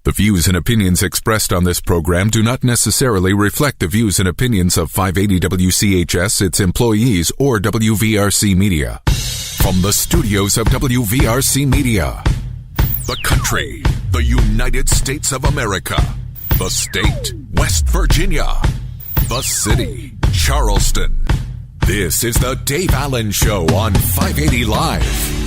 The views and opinions expressed on this program do not necessarily reflect the views and opinions of 580 WCHS, its employees, or WVRC Media. From the studios of WVRC Media, the country, the United States of America, the state, West Virginia, the city, Charleston. This is the Dave Allen Show on 580 Live.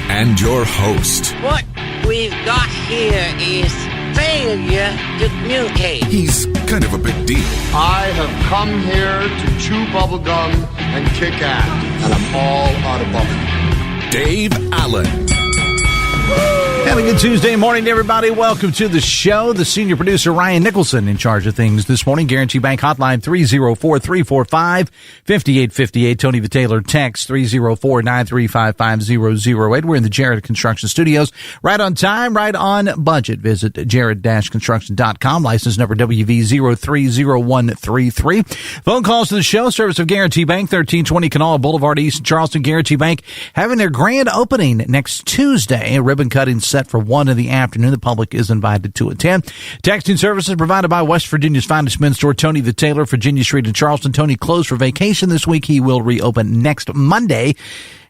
And your host. What we've got here is failure to communicate. He's kind of a big deal. I have come here to chew bubblegum and kick ass, and I'm all out of bubblegum. Dave Allen. Have a good Tuesday morning, everybody. Welcome to the show. The senior producer, Ryan Nicholson, in charge of things this morning. Guarantee Bank hotline 304-345-5858. Tony the Taylor text 304-935-5008. We're in the Jared Construction Studios. Right on time, right on budget. Visit jared-construction.com. License number WV030133. Phone calls to the show. Service of Guarantee Bank, 1320 Kanawha Boulevard, East Charleston. Guarantee Bank having their grand opening next Tuesday. A ribbon cutting set for 1 in the afternoon. The public is invited to attend. Texting services provided by West Virginia's finest men's store, Tony the Taylor, Virginia Street in Charleston. Tony closed for vacation this week. He will reopen next Monday.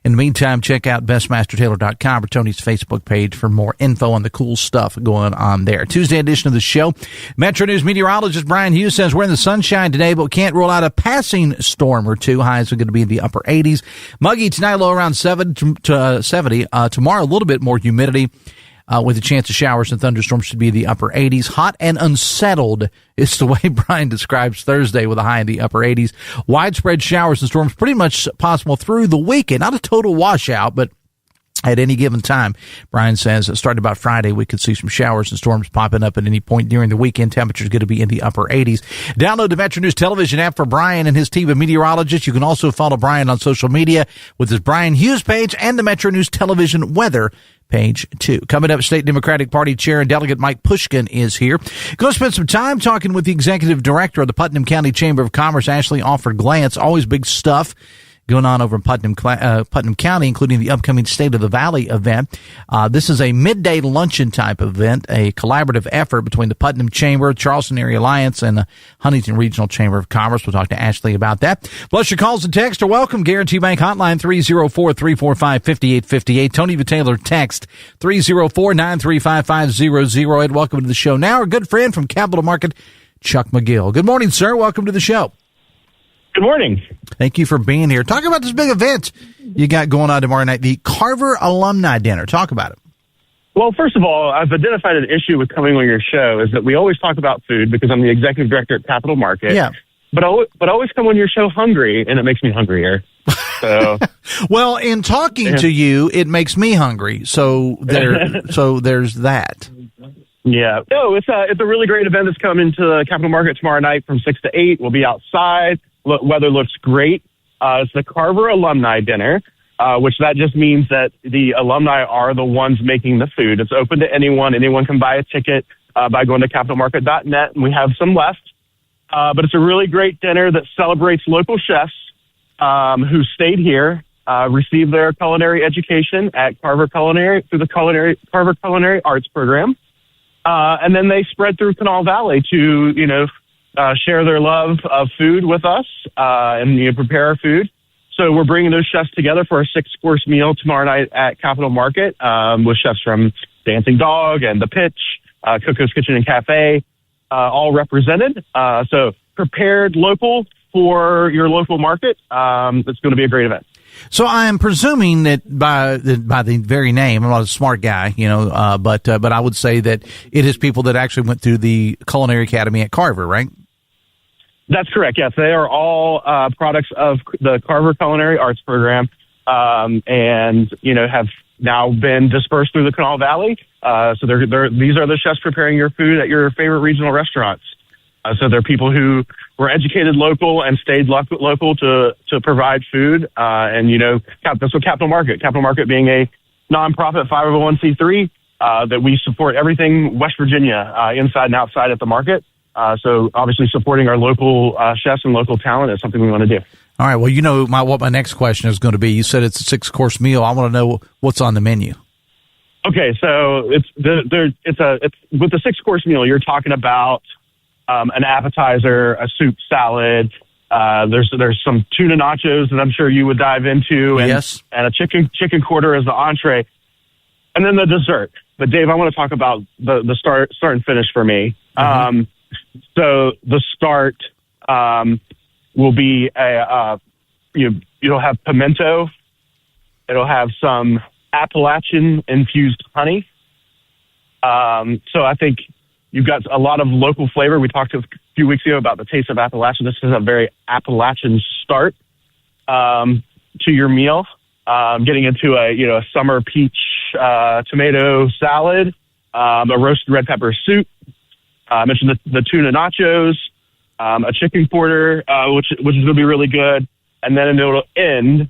In the meantime, check out bestmastertaylor.com or Tony's Facebook page for more info on the cool stuff going on there. Tuesday edition of the show. Metro News meteorologist Brian Hughes says we're in the sunshine today, but can't rule out a passing storm or two. Highs are going to be in the upper 80s. Muggy tonight, low around 70. Tomorrow, a little bit more humidity. With a chance of showers and thunderstorms should be in the upper 80s. Hot and unsettled is the way Brian describes Thursday with a high in the upper 80s. Widespread showers and storms pretty much possible through the weekend. Not a total washout, but at any given time, Brian says, starting about Friday, we could see some showers and storms popping up at any point during the weekend. Temperatures going to be in the upper 80s. Download the Metro News television app for Brian and his team of meteorologists. You can also follow Brian on social media with his Brian Hughes page and the Metro News television weather page 2. Coming up, State Democratic Party Chair and Delegate Mike Pushkin is here. Going to spend some time talking with the Executive Director of the Putnam County Chamber of Commerce, Ashley Alford-Glance. Always big stuff going on over in Putnam County, including the upcoming State of the Valley event. This is a midday luncheon type event, a collaborative effort between the Putnam Chamber, Charleston Area Alliance, and the Huntington Regional Chamber of Commerce. We'll talk to Ashley about that. Plus, your calls and texts are welcome. Guarantee Bank hotline 304-345-5858. Tony the Taylor text 304-935-5008. Welcome to the show. Now, our good friend from Capital Market, Chuck McGill. Good morning, sir. Welcome to the show. Good morning. Thank you for being here. Talk about this big event you got going on tomorrow night, the Carver Alumni Dinner. Talk about it. Well, first of all, I've identified an issue with coming on your show is that we always talk about food because I'm the executive director at Capital Market. Yeah. But I always come on your show hungry, and it makes me hungrier. So, well, in talking to you, it makes me hungry. So there's that. Yeah. No, it's a really great event that's coming to Capital Market tomorrow night from 6 to 8. We'll be outside. Weather looks great. It's the Carver Alumni Dinner, which that just means that the alumni are the ones making the food. It's open to anyone. Anyone can buy a ticket by going to capitalmarket.net, and we have some left. But it's a really great dinner that celebrates local chefs who stayed here, received their culinary education at Carver Culinary through the Carver Culinary Arts Program, and then they spread through Kanawha Valley to, share their love of food with us and prepare our food. So we're bringing those chefs together for a 6-course meal tomorrow night at Capital Market with chefs from Dancing Dog and The Pitch, Coco's Kitchen and Cafe, all represented. So prepared local for your local market. It's going to be a great event. So I am presuming that by the very name, I'm not a smart guy, but I would say that it is people that actually went through the Culinary Academy at Carver, right? That's correct. Yes, they are all products of the Carver Culinary Arts Program, and have now been dispersed through the Kanawha Valley. So these are the chefs preparing your food at your favorite regional restaurants. So they're people who were educated local and stayed local to provide food. And that's what Capital Market being a nonprofit 501c3 that we support everything West Virginia inside and outside at the market. So obviously supporting our local chefs and local talent is something we want to do. All right. Well, what my next question is going to be. You said it's a 6-course meal. I want to know what's on the menu. Okay, so it's with the 6-course meal. You're talking about an appetizer, a soup, salad. There's some tuna nachos that I'm sure you would dive into, and yes, and a chicken quarter as the entree, and then the dessert. But Dave, I want to talk about the start and finish for me. Mm-hmm. So the start will be you'll have pimento. It'll have some Appalachian infused honey. So I think you've got a lot of local flavor. We talked a few weeks ago about the taste of Appalachian. This is a very Appalachian start to your meal. Getting into a summer peach tomato salad, a roasted red pepper soup. I mentioned the tuna nachos, a chicken quarter, which is going to be really good, and then it'll end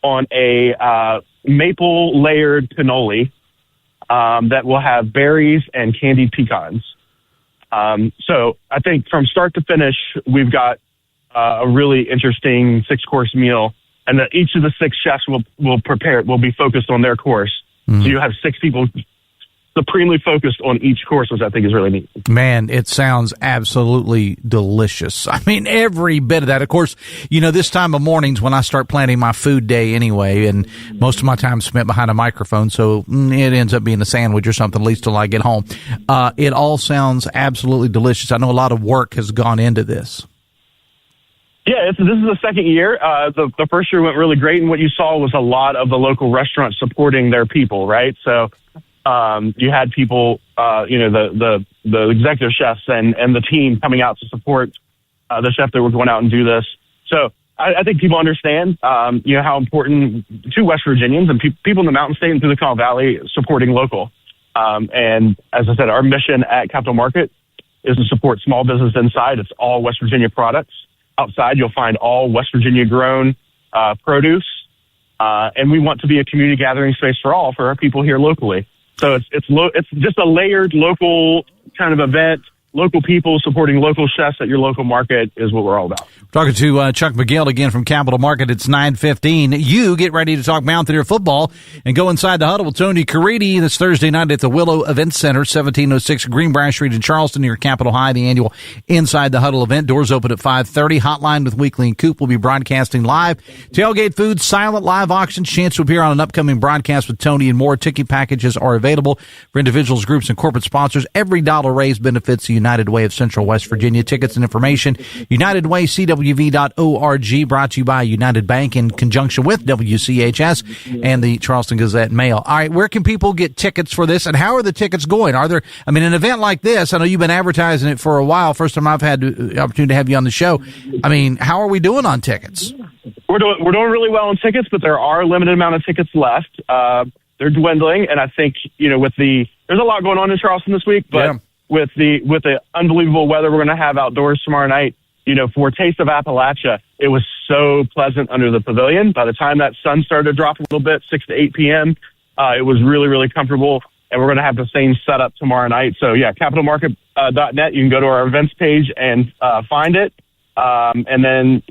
on a maple layered cannoli that will have berries and candied pecans. So I think from start to finish, we've got a really interesting 6-course meal, and that each of the 6 chefs will be focused on their course. Mm-hmm. So you have 6 people supremely focused on each course, which I think is really neat. Man, it sounds absolutely delicious. I mean, every bit of that. Of course, this time of mornings when I start planning my food day anyway, and most of my time spent behind a microphone, so it ends up being a sandwich or something, at least till I get home. It all sounds absolutely delicious. I know a lot of work has gone into this. Yeah, this is the second year. The first year went really great, and what you saw was a lot of the local restaurants supporting their people, right? So you had people, the executive chefs and the team coming out to support the chef that were going out and do this. So I think people understand, how important to West Virginians and people in the Mountain State and through the Kanawha Valley supporting local. And as I said, our mission at Capital Market is to support small business inside. It's all West Virginia products. Outside, you'll find all West Virginia grown produce. And we want to be a community gathering space for our people here locally. So it's just a layered local kind of event. Local people supporting local chefs at your local market is what we're all about. Talking to Chuck McGill again from Capital Market. It's 9:15. You get ready to talk Mountaineer football and go inside the huddle with Tony Caridi this Thursday night at the Willow Event Center, 1706 Greenbrier Street in Charleston near Capitol High. The annual Inside the Huddle event. Doors open at 5:30. Hotline with Weekly and Coop will be broadcasting live. Tailgate food, silent live auctions, chance to appear on an upcoming broadcast with Tony and more. Ticket packages are available for individuals, groups, and corporate sponsors. Every dollar raised benefits the United Way of Central West Virginia. Tickets and information, UnitedWayCWV.org, brought to you by United Bank in conjunction with WCHS and the Charleston Gazette Mail. All right, where can people get tickets for this, and how are the tickets going? Are there, an event like this, I know you've been advertising it for a while. First time I've had the opportunity to have you on the show. How are we doing on tickets? We're doing really well on tickets, but there are a limited amount of tickets left. They're dwindling, and I think, there's a lot going on in Charleston this week, but yeah. With the unbelievable weather we're going to have outdoors tomorrow night, for Taste of Appalachia, it was so pleasant under the pavilion. By the time that sun started to drop a little bit, 6 to 8 p.m., it was really, really comfortable, and we're going to have the same setup tomorrow night. So, yeah, capitalmarket.net. You can go to our events page and find it. And then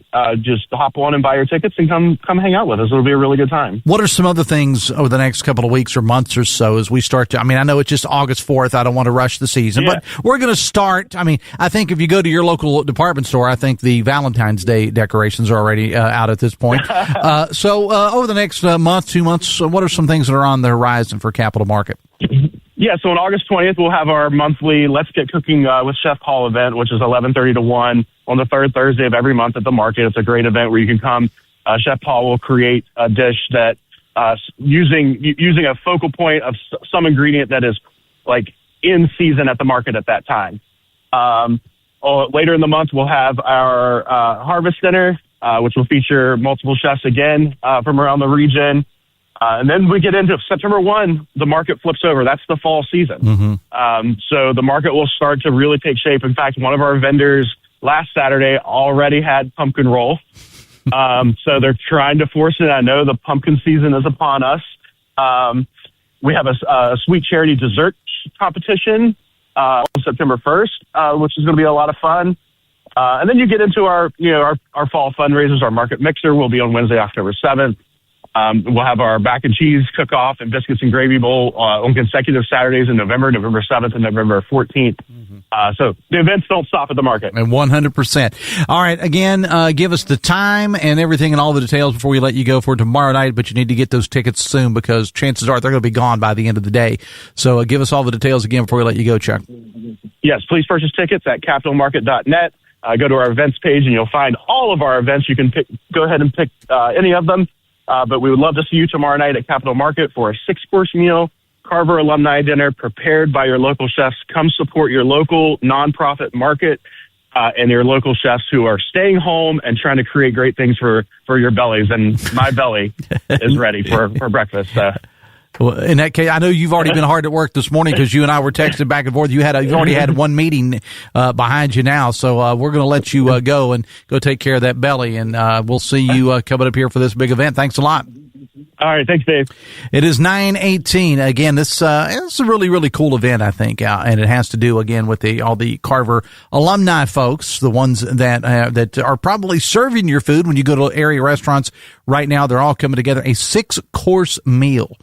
just hop on and buy your tickets and come hang out with us. It'll be a really good time. What are some other things over the next couple of weeks or months or so as we start to, I know it's just August 4th. I don't want to rush the season, but we're going to start. I think if you go to your local department store, I think the Valentine's Day decorations are already out at this point. So over the next month, 2 months, what are some things that are on the horizon for Capital Market? Yeah, so on August 20th, we'll have our monthly Let's Get Cooking with Chef Paul event, which is 11:30 to 1 on the third Thursday of every month at the market. It's a great event where you can come. Chef Paul will create a dish that using a focal point of some ingredient that is like in season at the market at that time. Later in the month, we'll have our Harvest Dinner, which will feature multiple chefs again from around the region. And then we get into September 1, the market flips over. That's the fall season. Mm-hmm. So the market will start to really take shape. In fact, one of our vendors last Saturday already had pumpkin roll. So they're trying to force it. I know the pumpkin season is upon us. We have a sweet charity dessert competition on September 1st, which is going to be a lot of fun. And then you get into our fall fundraisers. Our market mixer will be on Wednesday, October 7th. We'll have our mac and cheese cook-off and biscuits and gravy bowl on consecutive Saturdays in November 7th and November 14th. So the events don't stop at the market. And 100%. All right. Again, give us the time and everything and all the details before we let you go for tomorrow night, but you need to get those tickets soon because chances are they're going to be gone by the end of the day. So give us all the details again before we let you go, Chuck. Yes, please purchase tickets at capitalmarket.net. Go to our events page and you'll find all of our events. You can go ahead and pick any of them. But we would love to see you tomorrow night at Capital Market for a 6-course meal, Carver Alumni dinner prepared by your local chefs. Come support your local nonprofit market and your local chefs who are staying home and trying to create great things for your bellies. And my belly is ready for breakfast. Well, in that case, I know you've already been hard at work this morning because you and I were texting back and forth. You've already had one meeting behind you now, so we're going to let you go and go take care of that belly, and we'll see you coming up here for this big event. Thanks a lot. All right, thanks, Dave. It is 9:18. Again, this is a really, really cool event, I think, and it has to do again with all the Carver alumni folks, the ones that are probably serving your food when you go to area restaurants right now. They're all coming together, a 6-course meal.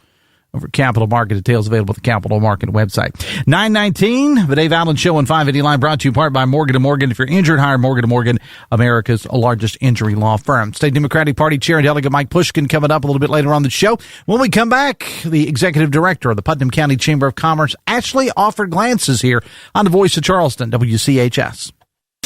Over at Capital Market. Details available at the Capital Market website. 9:19, the Dave Allen Show on 580 Line, brought to you in part by Morgan & Morgan. If you're injured, hire Morgan & Morgan, America's largest injury law firm. State Democratic Party Chair and Delegate Mike Pushkin coming up a little bit later on the show. When we come back, the Executive Director of the Putnam County Chamber of Commerce, Ashley Alford-Glance, is here on the Voice of Charleston, WCHS.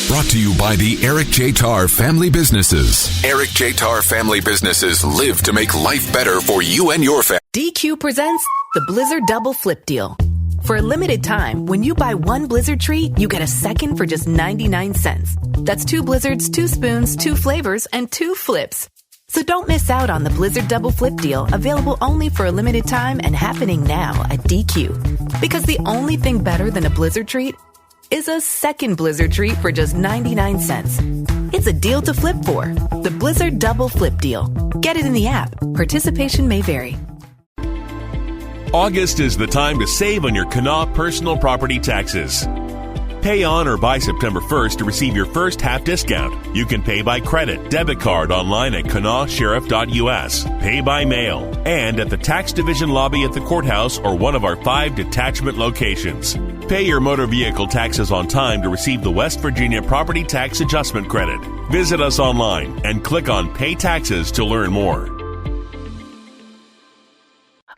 Brought to you by the Eric J. Tarr Family Businesses. Eric J. Tarr Family Businesses live to make life better for you and your family. DQ presents the Blizzard Double Flip Deal. For a limited time, when you buy one Blizzard treat, you get a second for just 99 cents. That's 2 Blizzards, 2 spoons, 2 flavors, and 2 flips. So don't miss out on the Blizzard Double Flip Deal, available only for a limited time and happening now at DQ. Because the only thing better than a Blizzard treat is a second Blizzard treat for just 99 cents. It's a deal to flip for. The Blizzard Double Flip Deal. Get it in the app. Participation may vary. August is the time to save on your Kanawha personal property taxes. Pay on or by September 1st to receive your first half discount. You can pay by credit, debit card online at kanawsheriff.us, pay by mail, and at the Tax Division lobby at the courthouse or one of our 5 detachment locations. Pay your motor vehicle taxes on time to receive the West Virginia Property Tax Adjustment Credit. Visit us online and click on Pay Taxes to learn more.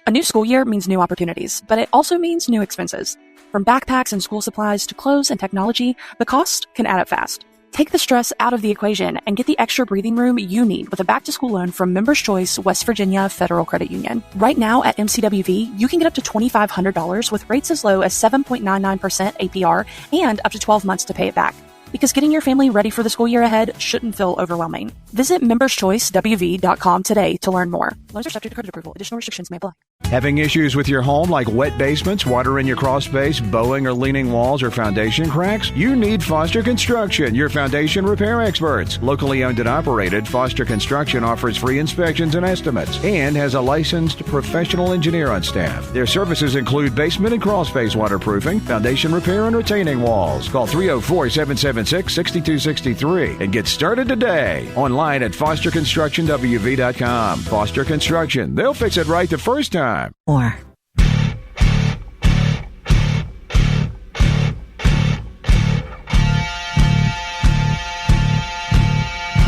A new school year means new opportunities, but it also means new expenses. From backpacks and school supplies to clothes and technology, the cost can add up fast. Take the stress out of the equation and get the extra breathing room you need with a back-to-school loan from Members Choice West Virginia Federal Credit Union. Right now at MCWV, you can get up to $2,500 with rates as low as 7.99% APR and up to 12 months to pay it back. Because getting your family ready for the school year ahead shouldn't feel overwhelming. Visit memberschoicewv.com today to learn more. Loans are subject to credit approval. Additional restrictions may apply. Having issues with your home like wet basements, water in your crawl space, bowing or leaning walls, or foundation cracks? You need Foster Construction, your foundation repair experts. Locally owned and operated, Foster Construction offers free inspections and estimates and has a licensed professional engineer on staff. Their services include basement and crawl space waterproofing, foundation repair, and retaining walls. Call 304-776-6263 and get started today. Online at fosterconstructionwv.com. Foster Construction. They'll fix it right the first time. Or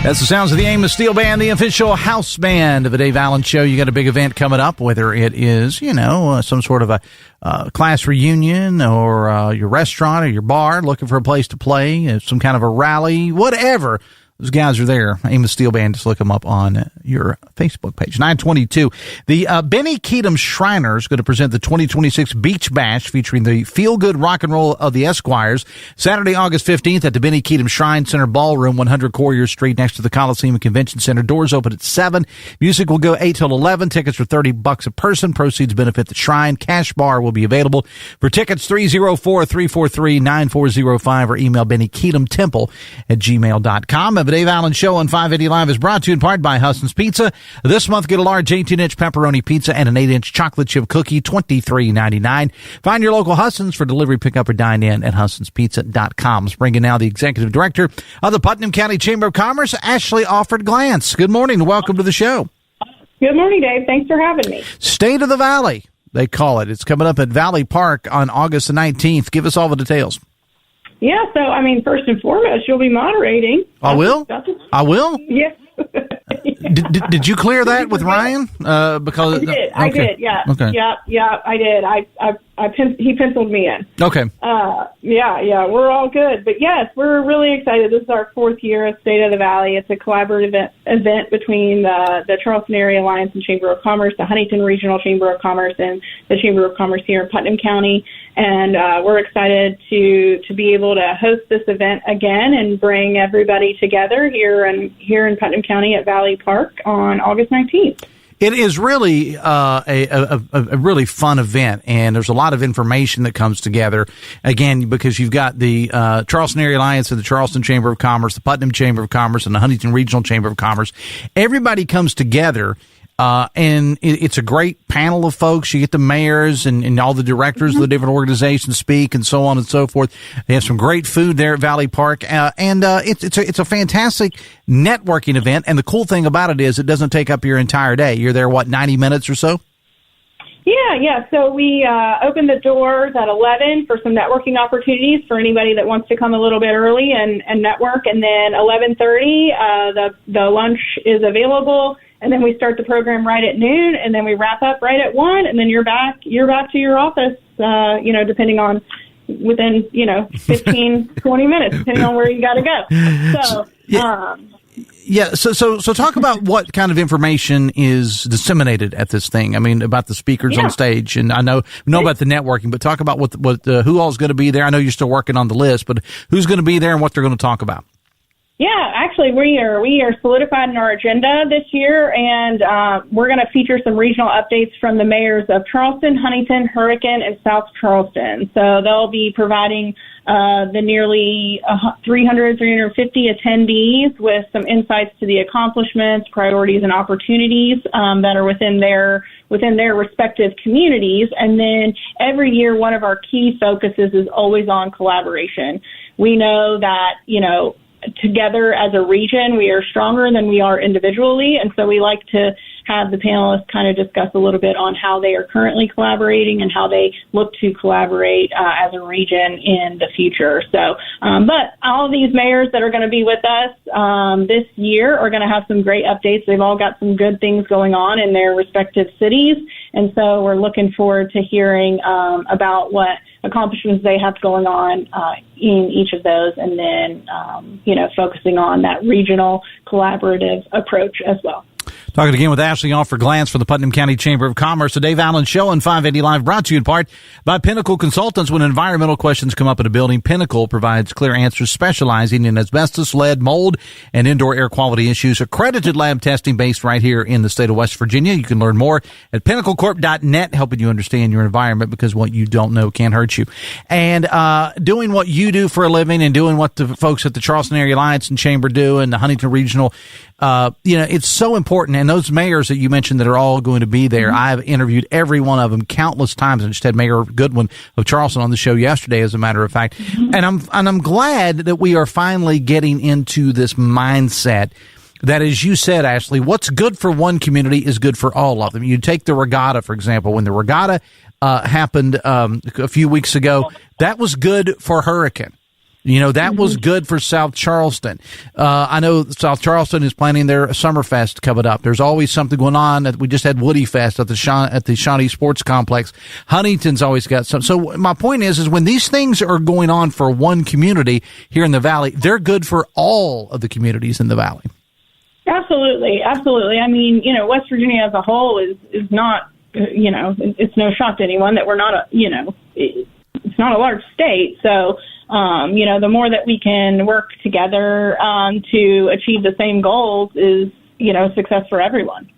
That's the sounds of the Amos Steel Band, the official house band of the Dave Allen Show. You got a big event coming up, whether it is, some sort of a class reunion or your restaurant or your bar looking for a place to play, some kind of a rally, whatever. Those guys are there. Amos Steel Band. Just look them up on your Facebook page. 922. The Benny Keatum Shriners is going to present the 2026 Beach Bash featuring the feel-good rock and roll of the Esquires. Saturday, August 15th at the Benny Keatum Shrine Center Ballroom, 100 Courier Street next to the Coliseum and Convention Center. Doors open at 7. Music will go 8 till 11. Tickets are $30 a person. Proceeds benefit the Shrine. Cash bar will be available. For tickets, 304-343-9405 or email BennyKeatumTemple@gmail.com. The Dave Allen Show on 580 Live is brought to you in part by Husson's Pizza. This month, get a large 18-inch pepperoni pizza and an 8-inch chocolate chip cookie, $23.99. Find your local Husson's for delivery, pickup, or dine-in at HussonsPizza.com. Let's bring in now the Executive Director of the Putnam County Chamber of Commerce, Ashley Alford-Glance. Good morning and welcome to the show. Good morning, Dave. Thanks for having me. State of the Valley, they call it. It's coming up at Valley Park on August the 19th. Give us all the details. Yeah, so, I mean, first and foremost, you'll be moderating. I will? I will? Yes. Did you clear that with Ryan? Because I did. Yeah. Okay. Yeah, I did. He penciled me in. Okay. Yeah, we're all good. But yes, we're really excited. This is our 4th year of State of the Valley. It's a collaborative event between the Charleston Area Alliance and Chamber of Commerce, the Huntington Regional Chamber of Commerce, and the Chamber of Commerce here in Putnam County. And we're excited to be able to host this event again and bring everybody together here in Putnam County at Valley Park on August 19th. It is really a really fun event, and there's a lot of information that comes together, again, because you've got the Charleston Area Alliance and the Charleston Chamber of Commerce, the Putnam Chamber of Commerce, and the Huntington Regional Chamber of Commerce. Everybody comes together, and it's a great panel of folks. You get the mayors and all the directors of the different organizations speak and so on and so forth. They have some great food there at Valley Park, and it's a fantastic networking event. And the cool thing about it is it doesn't take up your entire day. You're there, 90 minutes or so? Yeah. So we open the doors at 11 for some networking opportunities for anybody that wants to come a little bit early and network. And then 11:30, the lunch is available. And then we start the program right at noon, and then we wrap up right at 1, and then you're back to your office, depending on within, 15, 20 minutes, depending on where you got to go. So, yeah. So talk about what kind of information is disseminated at this thing. I mean, about the speakers on stage, and I know about the networking, but talk about who all is going to be there. I know you're still working on the list, but who's going to be there and what they're going to talk about. Yeah, actually, we are solidified in our agenda this year, and we're going to feature some regional updates from the mayors of Charleston, Huntington, Hurricane, and South Charleston. So they'll be providing the nearly 350 attendees with some insights to the accomplishments, priorities, and opportunities that are within their respective communities. And then every year, one of our key focuses is always on collaboration. We know that, together as a region, we are stronger than we are individually. And so we like to have the panelists kind of discuss a little bit on how they are currently collaborating and how they look to collaborate as a region in the future. So, but all of these mayors that are going to be with us this year are going to have some great updates. They've all got some good things going on in their respective cities. And so we're looking forward to hearing about what accomplishments they have going on in each of those, and then, focusing on that regional collaborative approach as well. Talking again with Ashley Alford-Glance from the Putnam County Chamber of Commerce. The Dave Allen Show on 580 Live, brought to you in part by Pinnacle Consultants. When environmental questions come up in a building, Pinnacle provides clear answers, specializing in asbestos, lead, mold, and indoor air quality issues. Accredited lab testing based right here in the state of West Virginia. You can learn more at pinnaclecorp.net, helping you understand your environment, because what you don't know can't hurt you. And doing what you do for a living and doing what the folks at the Charleston Area Alliance and Chamber do, and the Huntington Regional, it's so important. And those mayors that you mentioned that are all going to be there, I've interviewed every one of them countless times. I just had Mayor Goodwin of Charleston on the show yesterday, as a matter of fact. And I'm glad that we are finally getting into this mindset that, as you said, Ashley, what's good for one community is good for all of them. You take the regatta, for example. When the regatta happened a few weeks ago, that was good for Hurricane. That was good for South Charleston. I know South Charleston is planning their Summerfest coming up. There's always something going on. We just had Woody Fest at the Shawnee Sports Complex. Huntington's always got something. So my point is when these things are going on for one community here in the Valley, they're good for all of the communities in the Valley. Absolutely. I mean, West Virginia as a whole is not, it's no shock to anyone that we're not it's not a large state. So, the more that we can work together to achieve the same goals is, success for everyone.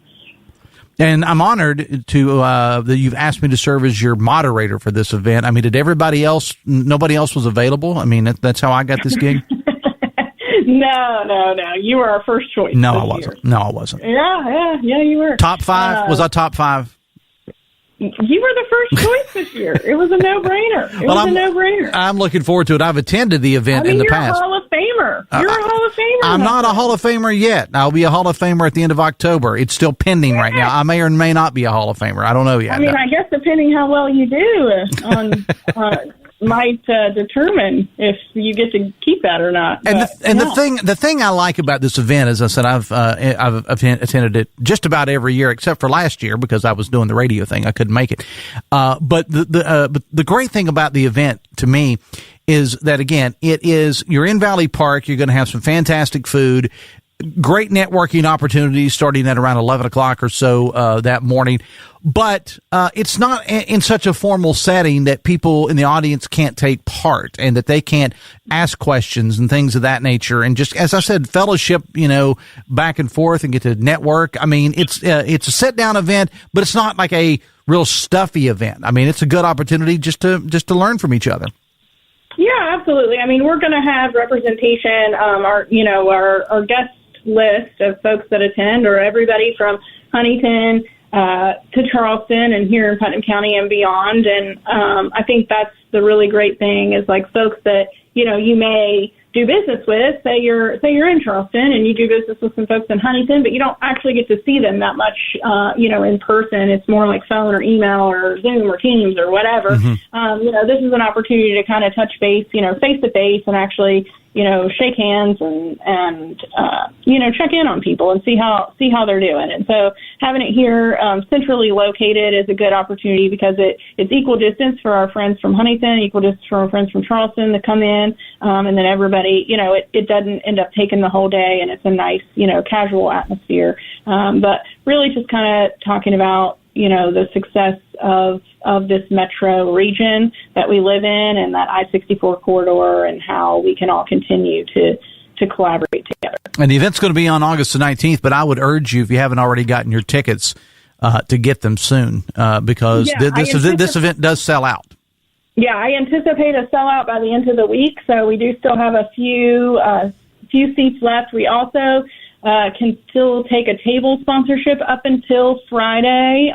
And I'm honored that you've asked me to serve as your moderator for this event. I mean, nobody else was available? I mean, that's how I got this gig? No. You were our first choice. No, I wasn't. Yeah, you were. Top 5? Was I top 5? You were the first choice this year. It was a no-brainer. I'm looking forward to it. I've attended the event in the past. You're a Hall of Famer. You're a Hall of I'm not a Hall of Famer yet. I'll be a Hall of Famer at the end of October. It's still pending right now. I may or may not be a Hall of Famer. I don't know yet. I mean, I guess depending how well you do might determine if you get to keep that or not. The thing I like about this event, as I said, I've attended it just about every year except for last year because I was doing the radio thing. I couldn't make it. But the great thing about the event to me is that, again, you're in Valley Park. You're going to have some fantastic food, great networking opportunities starting at around 11 o'clock or so that morning. But it's not in such a formal setting that people in the audience can't take part and that they can't ask questions and things of that nature. And just, as I said, fellowship, back and forth and get to network. I mean, it's a sit-down event, but it's not like a real stuffy event. I mean, it's a good opportunity just to learn from each other. Yeah, absolutely. I mean, we're going to have representation. Our guest list of folks that attend are everybody from Huntington to Charleston and here in Putnam County and beyond. And I think that's the really great thing is like folks that, you may do business with, say you're in Charleston and you do business with some folks in Huntington, but you don't actually get to see them that much, in person. It's more like phone or email or Zoom or Teams or whatever. Mm-hmm. This is an opportunity to kind of touch base, face to face and actually, shake hands and check in on people and see how they're doing. And so having it here centrally located is a good opportunity because it's equal distance for our friends from Huntington, equal distance for our friends from Charleston to come in, and then everybody, it doesn't end up taking the whole day, and it's a nice, casual atmosphere. But really just kind of talking about, the success of this metro region that we live in and that I-64 corridor and how we can all continue to collaborate together. And the event's going to be on August the 19th, but I would urge you, if you haven't already gotten your tickets, to get them soon because this event does sell out. Yeah, I anticipate a sellout by the end of the week, so we do still have a few seats left. We also can still take a table sponsorship up until Friday.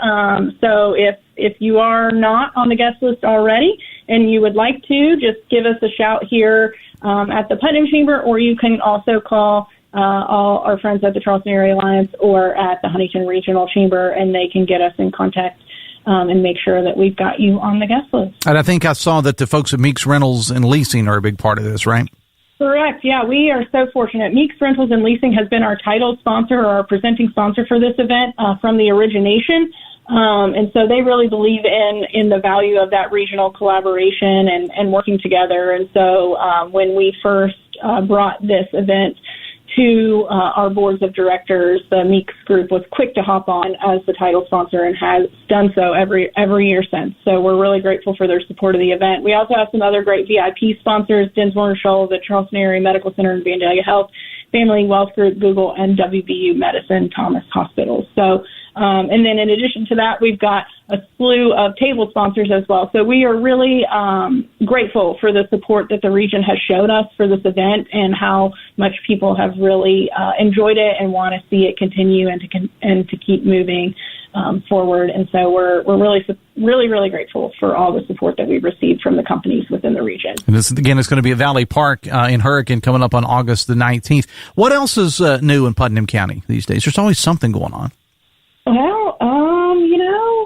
So if you are not on the guest list already and you would like to, just give us a shout here at the Putnam Chamber, or you can also call all our friends at the Charleston Area Alliance or at the Huntington Regional Chamber, and they can get us in contact and make sure that we've got you on the guest list. And I think I saw that the folks at Meeks Rentals and Leasing are a big part of this, right? Correct. Yeah, we are so fortunate. Meeks Rentals and Leasing has been our title sponsor or our presenting sponsor for this event from the origination. And so they really believe in the value of that regional collaboration and working together. And so when we first brought this event to our boards of directors, the Meeks group was quick to hop on as the title sponsor and has done so every year since. So we're really grateful for their support of the event. We also have some other great VIP sponsors, Dinsmore & Scholl, the Charleston Area Medical Center and Vandalia Health, Family Wealth Group, Google, and WVU Medicine, Thomas Hospitals. So, and then in addition to that, we've got a slew of table sponsors as well. So we are really grateful for the support that the region has showed us for this event and how much people have really enjoyed it and want to see it continue and to keep moving forward. And so we're really grateful for all the support that we've received from the companies within the region. And this, again, it's going to be at Valley Park in Hurricane coming up on August the 19th. What else is new in Putnam County these days? There's always something going on. Well,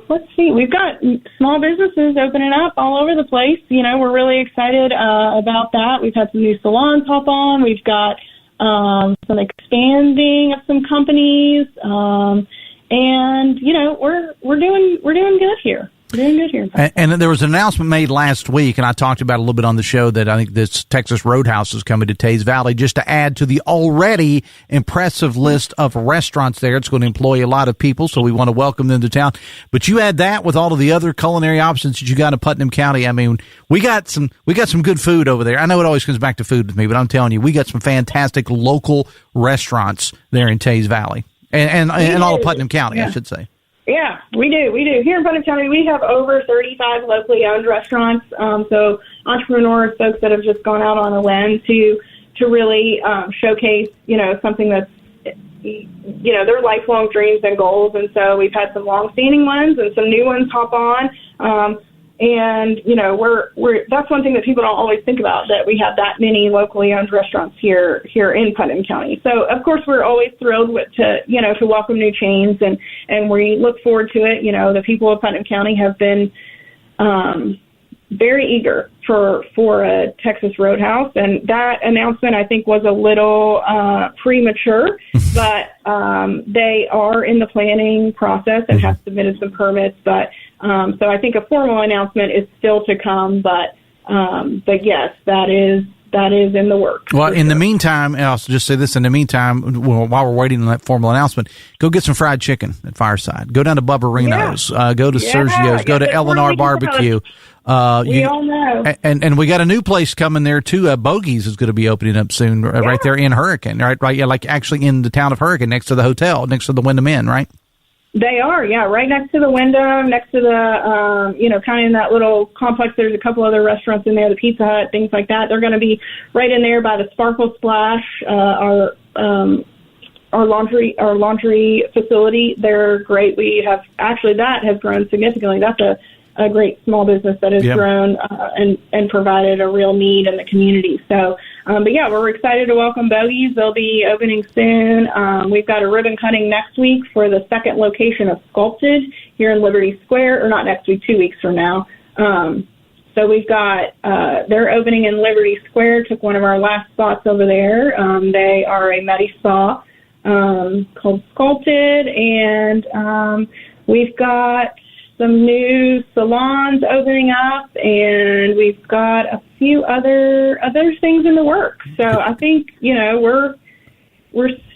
let's see. We've got small businesses opening up all over the place. We're really excited about that. We've had some new salons hop on. We've got some expanding of some companies. And we're doing good here. Doing good here. And there was an announcement made last week, and I talked about it a little bit on the show, that I think this Texas Roadhouse is coming to Tays Valley just to add to the already impressive list of restaurants there. It's going to employ a lot of people, so we want to welcome them to town. But you add that with all of the other culinary options that you got in Putnam County. I mean, we got some good food over there. I know it always comes back to food with me, but I'm telling you, we got some fantastic local restaurants there in Tays Valley and all of Putnam County, yeah. I should say. Yeah, we do. Here in Putnam County, we have over 35 locally owned restaurants. So entrepreneurs, folks that have just gone out on a limb to really showcase, something that's, their lifelong dreams and goals. And so we've had some long-standing ones and some new ones hop on. And, you know, that's one thing that people don't always think about, that we have that many locally owned restaurants here in Putnam County. So, of course, we're always thrilled to welcome new chains, and we look forward to it. You know, the people of Putnam County have been very eager for a Texas Roadhouse, and that announcement, I think, was a little premature, but they are in the planning process and have submitted some permits, but so I think a formal announcement is still to come, but yes, that is in the works. Well, in the meantime, I'll just say this, in the meantime, while we're waiting on that formal announcement, go get some fried chicken at Fireside. Go down to Bubba Reno's, go to Sergio's, go to Eleanor Barbecue. We all know. And we got a new place coming there too. Bogies is going to be opening up soon, right there in Hurricane, right? Yeah, like actually in the town of Hurricane, next to the hotel, next to the Wyndham Inn, right? They are, yeah, right next to the Wyndham, next to the, kind of in that little complex. There's a couple other restaurants in there, the Pizza Hut, things like that. They're going to be right in there by the Sparkle Splash, our laundry facility. They're great. We have actually, that has grown significantly. That's a great small business that has grown and provided a real need in the community. So, but yeah, we're excited to welcome Bogies. They'll be opening soon. We've got a ribbon cutting next week for the second location of Sculpted here in Liberty Square, or not next week, 2 weeks from now. So we've got, they're opening in Liberty Square, took one of our last spots over there. They are a Medi Spa called Sculpted, and we've got some new salons opening up, and we've got a few other things in the works. So I think, we're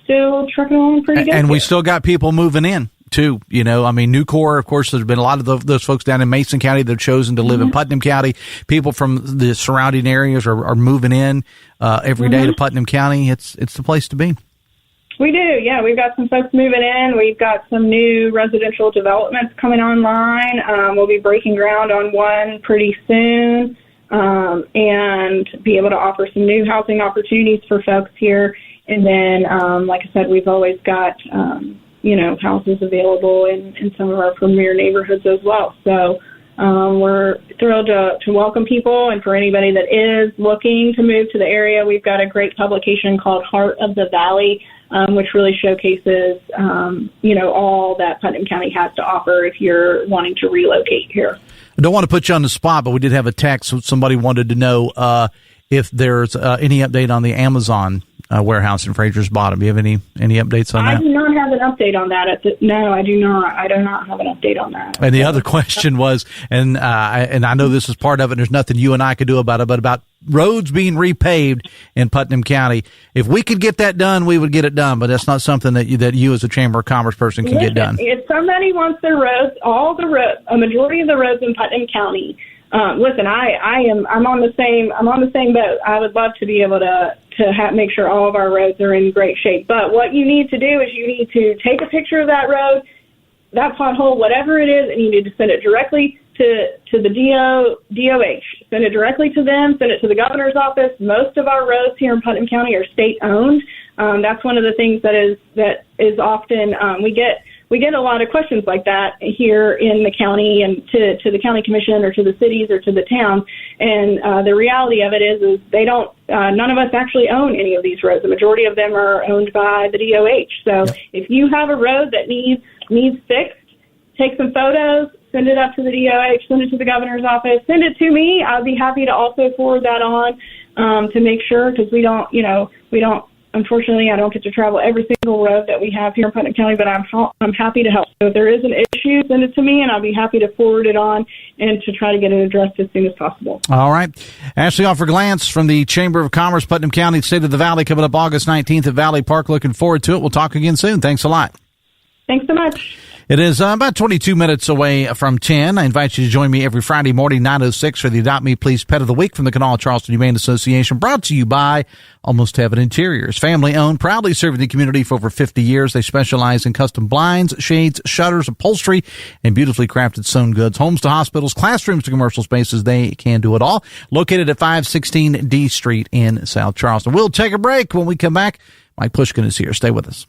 still trucking along pretty good. And we still got people moving in too. Nucor, of course, there's been a lot of those folks down in Mason County that have chosen to live in Putnam County. People from the surrounding areas are moving in every day to Putnam County. It's the place to be. We do, yeah. We've got some folks moving in. We've got some new residential developments coming online. We'll be breaking ground on one pretty soon, and be able to offer some new housing opportunities for folks here. And then, like I said, we've always got, houses available in some of our premier neighborhoods as well. So we're thrilled to welcome people. And for anybody that is looking to move to the area, we've got a great publication called Heart of the Valley, which really showcases, all that Putnam County has to offer if you're wanting to relocate here. I don't want to put you on the spot, but we did have a text. Somebody wanted to know if there's any update on the Amazon warehouse in Fraser's Bottom. Do you have any updates on that? I do not have an update on that. No, I do not. I do not have an update on that. And the other question was, and I know this is part of it, and there's nothing you and I could do about it, but about roads being repaved in Putnam County. If we could get that done, we would get it done, but that's not something that you as a Chamber of Commerce person can get done. If somebody wants their roads, a majority of the roads in Putnam County, listen, I'm on the same boat. I would love to be able to make sure all of our roads are in great shape. But what you need to do is you need to take a picture of that road, that pothole, whatever it is, and you need to send it directly to the DOH. Send it directly to them. Send it to the governor's office. Most of our roads here in Putnam County are state-owned. That's one of the things that is often we get a lot of questions like that here in the county, and to the county commission or to the cities or to the town. And the reality of it is they don't. None of us actually own any of these roads. The majority of them are owned by the DOH. So if you have a road that needs fixed, take some photos, send it up to the DOH, send it to the governor's office, send it to me. I'll be happy to also forward that on to make sure, because we don't. Unfortunately, I don't get to travel every single road that we have here in Putnam County, but I'm happy to help. So if there is an issue, send it to me, and I'll be happy to forward it on and to try to get it addressed as soon as possible. All right. Ashley Alford-Glance from the Chamber of Commerce, Putnam County, State of the Valley, coming up August 19th at Valley Park. Looking forward to it. We'll talk again soon. Thanks a lot. Thanks so much. It is about 22 minutes away from 10. I invite you to join me every Friday morning, 9:06, for the Adopt Me Please Pet of the Week from the Kanawha Charleston Humane Association, brought to you by Almost Heaven Interiors. Family owned, proudly serving the community for over 50 years. They specialize in custom blinds, shades, shutters, upholstery, and beautifully crafted sewn goods. Homes to hospitals, classrooms to commercial spaces, they can do it all. Located at 516 D Street in South Charleston. We'll take a break. When we come back, Mike Pushkin is here. Stay with us.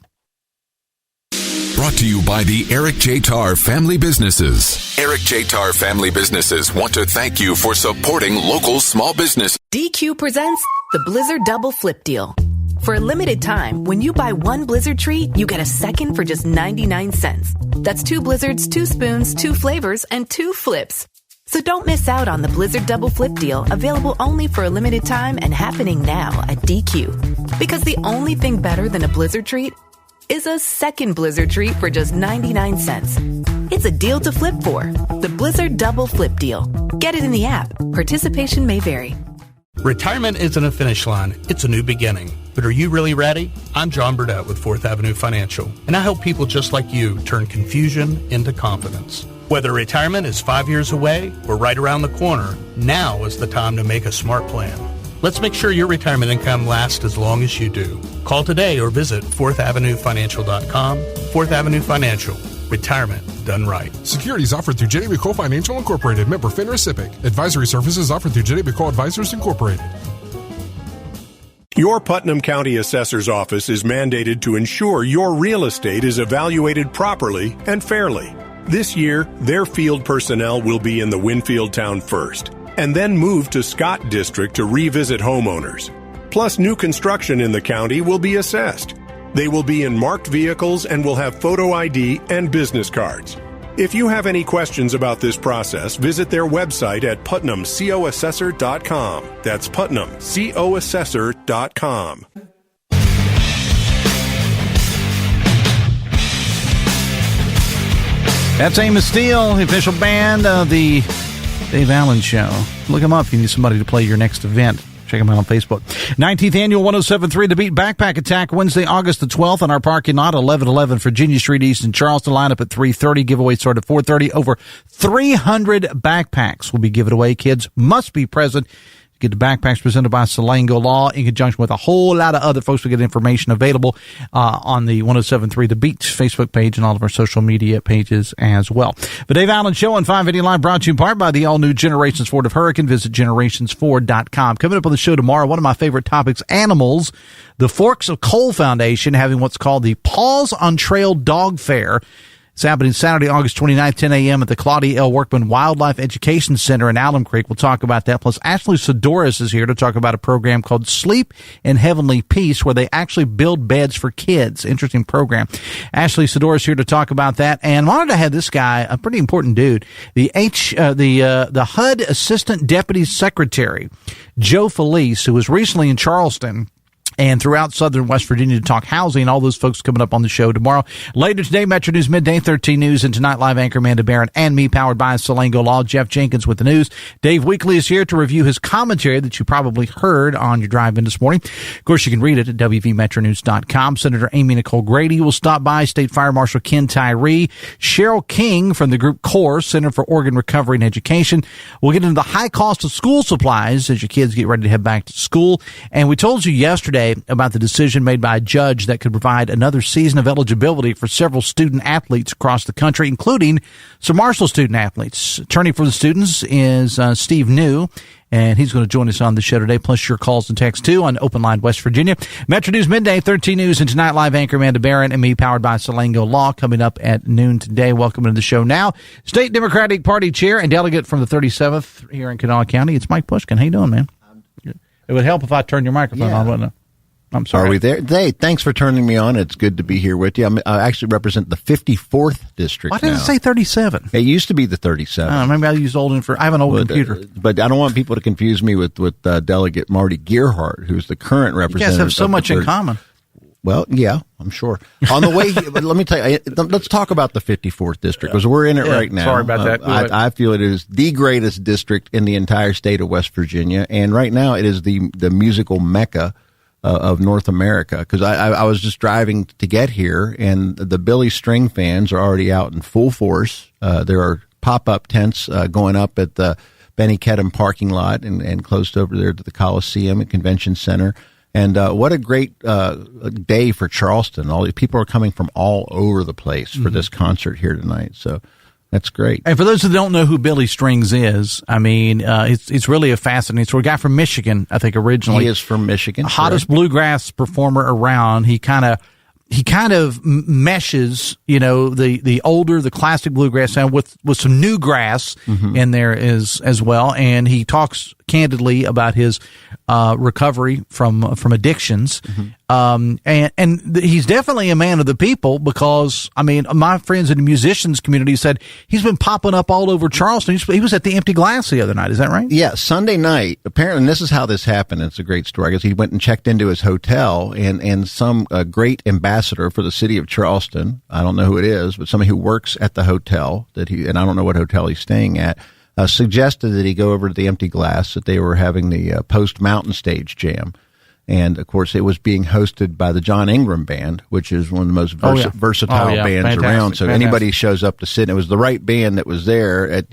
brought to you by the Eric J. Tarr Family Businesses. Eric J. Tarr Family Businesses want to thank you for supporting local small business. DQ presents the Blizzard Double Flip Deal. For a limited time, when you buy one Blizzard treat, you get a second for just 99 cents. That's 2 Blizzards, 2 spoons, 2 flavors, and 2 flips. So don't miss out on the Blizzard Double Flip Deal, available only for a limited time and happening now at DQ. Because the only thing better than a Blizzard treat is a second Blizzard treat for just 99 cents. It's a deal to flip for. The Blizzard Double Flip Deal. Get it in the app. Participation may vary. Retirement isn't a finish line, it's a new beginning. But are you really ready? I'm John Burdett with 4th Avenue Financial, and I help people just like you turn confusion into confidence. Whether retirement is 5 years away or right around the corner, now is the time to make a smart plan. Let's make sure your retirement income lasts as long as you do. Call today or visit 4thavenuefinancial.com. 4th Avenue Financial. Retirement done right. Securities offered through J.D. McCall Financial Incorporated. Member FINRA SIPC. Advisory services offered through J.D. McCall Advisors Incorporated. Your Putnam County Assessor's Office is mandated to ensure your real estate is evaluated properly and fairly. This year, their field personnel will be in the Winfield town first, and then move to Scott District to revisit homeowners. Plus, new construction in the county will be assessed. They will be in marked vehicles and will have photo ID and business cards. If you have any questions about this process, visit their website at putnamcoassessor.com. That's putnamcoassessor.com. That's Amos Steele, the official band of the Dave Allen Show. Look him up if you need somebody to play your next event. Check them out on Facebook. 19th Annual 107.3 The Beat Backpack Attack, Wednesday, August the 12th on our parking lot, 1111 Virginia Street East in Charleston. Lineup at 3:30. Giveaway start at 4:30. Over 300 backpacks will be given away. Kids must be present. Get the backpacks presented by Salango Law in conjunction with a whole lot of other folks. We get information available on the 107.3 The Beat Facebook page and all of our social media pages as well. The Dave Allen Show on 580 Live brought to you in part by the all-new Generations Ford of Hurricane. Visit generationsford.com. Coming up on the show tomorrow, one of my favorite topics, animals. The Forks of Coal Foundation having what's called the Paws on Trail Dog Fair. It's happening Saturday, August 29th, 10 a.m. at the Claudia L. Workman Wildlife Education Center in Alum Creek. We'll talk about that. Plus, Ashley Sidoris is here to talk about a program called Sleep in Heavenly Peace, where they actually build beds for kids. Interesting program. Ashley Sidoris here to talk about that. And wanted to have this guy, a pretty important dude, the HUD Assistant Deputy Secretary, Joe Felice, who was recently in Charleston and throughout southern West Virginia to talk housing. All those folks coming up on the show tomorrow. Later today, Metro News Midday, 13 News, and tonight, live anchor Amanda Barron and me, powered by Salango Law. Jeff Jenkins with the news. Dave Weekley is here to review his commentary that you probably heard on your drive in this morning. Of course, you can read it at WVMetroNews.com. Senator Amy Nicole Grady will stop by. State Fire Marshal Ken Tyree. Cheryl King from the group CORE, Center for Organ Recovery and Education. We'll get into the high cost of school supplies as your kids get ready to head back to school. And we told you yesterday about the decision made by a judge that could provide another season of eligibility for several student athletes across the country, including some Marshall student athletes. Attorney for the students is Steve New, and he's going to join us on the show today, plus your calls and texts, too, on Open Line West Virginia. Metro News Midday, 13 News, and tonight, live anchor Amanda Barron and me, powered by Salango Law, coming up at noon today. Welcome to the show now. State Democratic Party Chair and Delegate from the 37th here in Kanawha County, it's Mike Pushkin. How you doing, man? It would help if I turned your microphone on, wouldn't it? I'm sorry. Are we there? Hey, thanks for turning me on. It's good to be here with you. I actually represent the 54th district. Why did it say 37? It used to be the 37. Maybe I used old info. I have an old computer. But I don't want people to confuse me with Delegate Marty Gearhart, who's the current representative. You guys have so much in common. Well, yeah, I'm sure. On the way, but let me tell you, let's talk about the 54th district, because we're in it right now. Sorry about that. I feel it is the greatest district in the entire state of West Virginia, and right now it is the musical mecca of North America, because I was just driving to get here, and the Billy String fans are already out in full force. There are pop-up tents going up at the Benny Kedem parking lot and close over there to the Coliseum and Convention Center. And what a great day for Charleston. All these people are coming from all over the place for this concert here tonight. So that's great. And for those who don't know who Billy Strings is, I mean, it's really a fascinating story. A guy from Michigan, I think, originally. He is from Michigan. Hottest bluegrass performer around. He kind of he kind of meshes, the older, the classic bluegrass sound with some new grass in there as well. And he talks candidly about his recovery from addictions. And he's definitely a man of the people because, my friends in the musicians community said he's been popping up all over Charleston. He was at the Empty Glass the other night. Is that right? Yeah, Sunday night. Apparently, and this is how this happened. It's a great story. I guess he went and checked into his hotel, and some great ambassador for the city of Charleston, I don't know who it is, but somebody who works at the hotel and I don't know what hotel he's staying at, suggested that he go over to the Empty Glass, that they were having the Post Mountain Stage Jam. And, of course, it was being hosted by the John Ingram Band, which is one of the most versatile bands around. So anybody shows up to sit, and it was the right band that was there.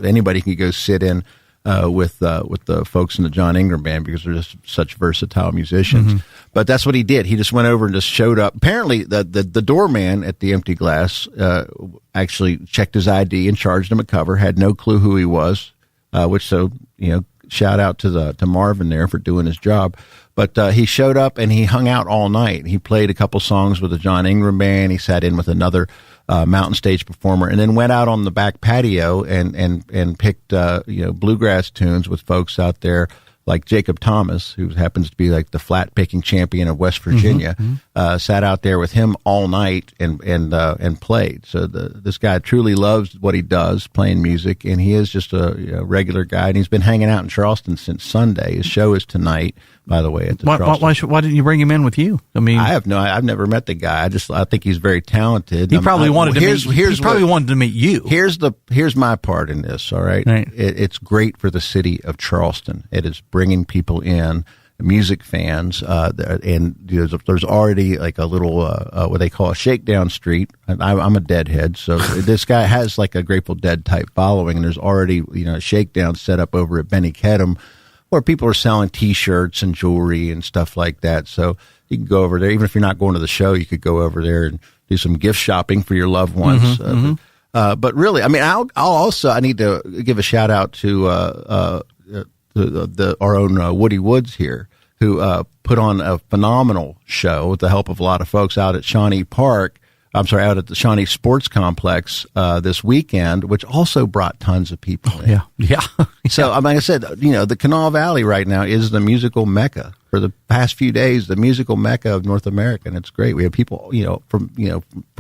Anybody can go sit in with the folks in the John Ingram Band because they're just such versatile musicians. But that's what he did. He just went over and just showed up. Apparently, the doorman at the Empty Glass actually checked his ID and charged him a cover. Had no clue who he was, shout out to Marvin there for doing his job. But he showed up and he hung out all night. He played a couple songs with the John Ingram Band. He sat in with another mountain stage performer, and then went out on the back patio and picked bluegrass tunes with folks out there like Jacob Thomas, who happens to be like the flat picking champion of West Virginia. Sat out there with him all night and played. So this guy truly loves what he does, playing music, and he is just a regular guy. And he's been hanging out in Charleston since Sunday. His show is tonight, by the way. At the why didn't you bring him in with you? I've never met the guy. I think he's very talented. He probably wanted to meet you. Here's my part in this. All right. It's great for the city of Charleston. It is bringing people in, music fans, and there's already like a little what they call a shakedown street. I'm a Deadhead, so this guy has like a Grateful Dead type following, and there's already a shakedown set up over at Benny Kedem, where people are selling T-shirts and jewelry and stuff like that. So you can go over there, even if you're not going to the show, you could go over there and do some gift shopping for your loved ones. But really, I need to give a shout out to our own Woody Woods here, who put on a phenomenal show with the help of a lot of folks out at Shawnee Park. Out at the Shawnee Sports Complex this weekend, which also brought tons of people in. Yeah. So, like I said, the Kanawha Valley right now is the musical mecca for the past few days, the musical mecca of North America, and it's great. We have people, from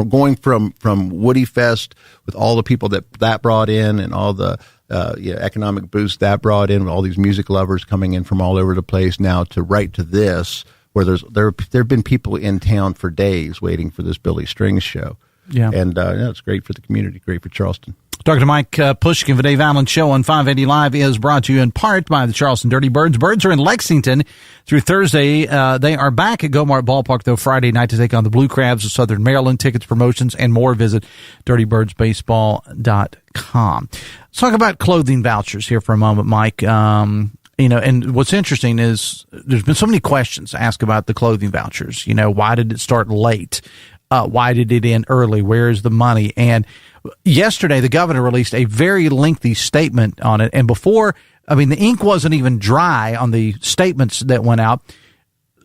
going from Woody Fest with all the people that brought in and all the economic boost that brought in, with all these music lovers coming in from all over the place, now to right to this, where there have been people in town for days waiting for this Billy Strings show. Yeah. And it's great for the community, great for Charleston. Talking to Mike Pushkin, the Dave Allen Show on 580 Live is brought to you in part by the Charleston Dirty Birds. Birds are in Lexington through Thursday. They are back at Gomart Ballpark, though, Friday night to take on the Blue Crabs of Southern Maryland. Tickets, promotions, and more. Visit dirtybirdsbaseball.com. Let's talk about clothing vouchers here for a moment, Mike. And what's interesting is there's been so many questions asked about the clothing vouchers. Why did it start late? Why did it end early? Where is the money? And yesterday, the governor released a very lengthy statement on it. And before, the ink wasn't even dry on the statements that went out.